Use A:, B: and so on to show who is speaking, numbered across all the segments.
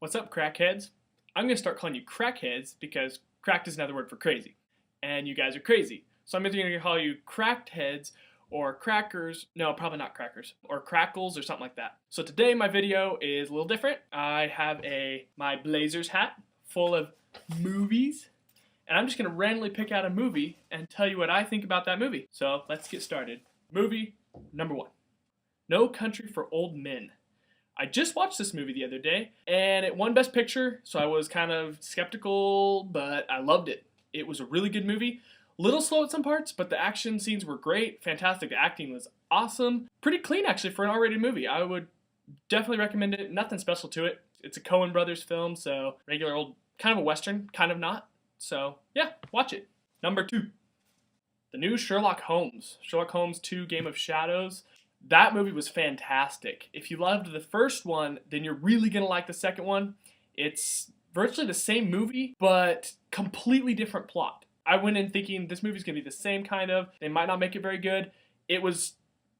A: What's up, crackheads? I'm going to start calling you crackheads because cracked is another word for crazy. And you guys are crazy. So I'm either going to call you cracked heads or crackers. No, probably not crackers. Or crackles or something like that. So today my video is a little different. I have my Blazers hat full of movies. And I'm just going to randomly pick out a movie and tell you what I think about that movie. So let's get started. Movie number 1. No Country for Old Men. I just watched this movie the other day, and it won Best Picture, so I was kind of skeptical, but I loved it. It was a really good movie. Little slow at some parts, but the action scenes were great. Fantastic. The acting was awesome. Pretty clean, actually, for an R-rated movie. I would definitely recommend it. Nothing special to it. It's a Coen Brothers film, so regular old, kind of a Western, kind of not. So, yeah, watch it. Number 2. The new Sherlock Holmes. Sherlock Holmes 2 Game of Shadows. That movie was fantastic. If you loved the first one, then you're really going to like the second one. It's virtually the same movie, but completely different plot. I went in thinking this movie's going to be the same kind of. They might not make it very good. It was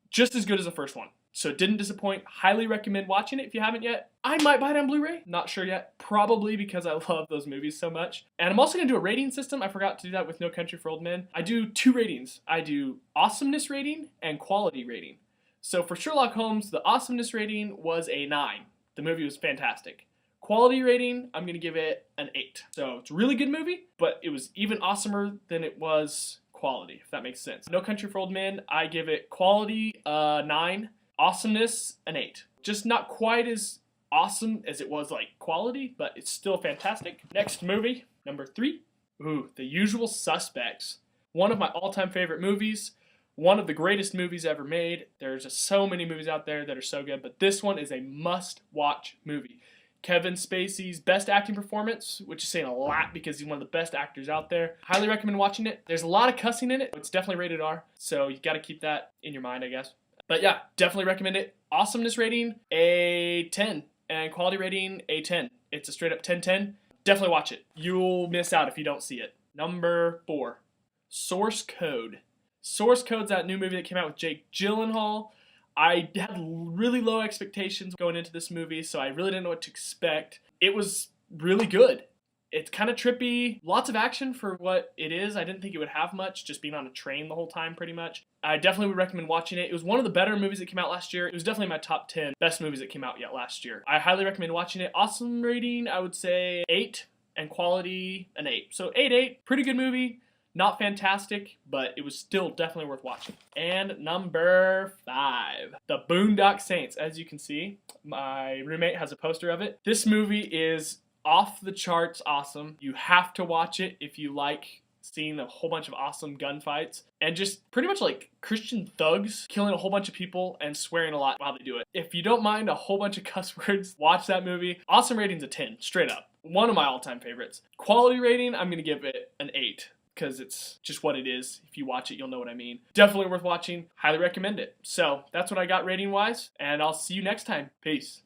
A: just as good as the first one. So it didn't disappoint. Highly recommend watching it if you haven't yet. I might buy it on Blu-ray. Not sure yet. Probably because I love those movies so much. And I'm also going to do a rating system. I forgot to do that with No Country for Old Men. I do 2 ratings. I do awesomeness rating and quality rating. So for Sherlock Holmes, the awesomeness rating was a 9. The movie was fantastic. Quality rating, I'm going to give it an 8. So it's a really good movie, but it was even awesomer than it was quality, if that makes sense. No Country for Old Men, I give it quality 9, awesomeness an 8. Just not quite as awesome as it was like quality, but it's still fantastic. Next movie, number 3. The Usual Suspects. One of my all-time favorite movies. One of the greatest movies ever made. There's just so many movies out there that are so good, but this one is a must-watch movie. Kevin Spacey's best acting performance, which is saying a lot because he's one of the best actors out there. Highly recommend watching it. There's a lot of cussing in it. It's definitely rated R, so you got to keep that in your mind, I guess. But yeah, definitely recommend it. Awesomeness rating, a 10, and quality rating, a 10. It's a straight up 10-10. Definitely watch it. You'll miss out if you don't see it. Number 4, Source Code. Source Code's that new movie that came out with Jake Gyllenhaal. I had really low expectations going into this movie, so I really didn't know what to expect. It was really good. It's kind of trippy, lots of action for what it is. I didn't think it would have much, just being on a train the whole time pretty much. I definitely would recommend watching it. It was one of the better movies that came out last year. It was definitely my top 10 best movies that came out yet last year. I highly recommend watching it. Awesome rating, I would say 8, and quality an 8. So 8-8, pretty good movie. Not fantastic, but it was still definitely worth watching. And number 5, The Boondock Saints. As you can see, my roommate has a poster of it. This movie is off the charts awesome. You have to watch it if you like seeing a whole bunch of awesome gunfights and just pretty much like Christian thugs killing a whole bunch of people and swearing a lot while they do it. If you don't mind a whole bunch of cuss words, watch that movie. Awesome rating's a 10, straight up. One of my all-time favorites. Quality rating, I'm going to give it an 8. Because it's just what it is. If you watch it, you'll know what I mean. Definitely worth watching. Highly recommend it. So that's what I got rating-wise, and I'll see you next time. Peace.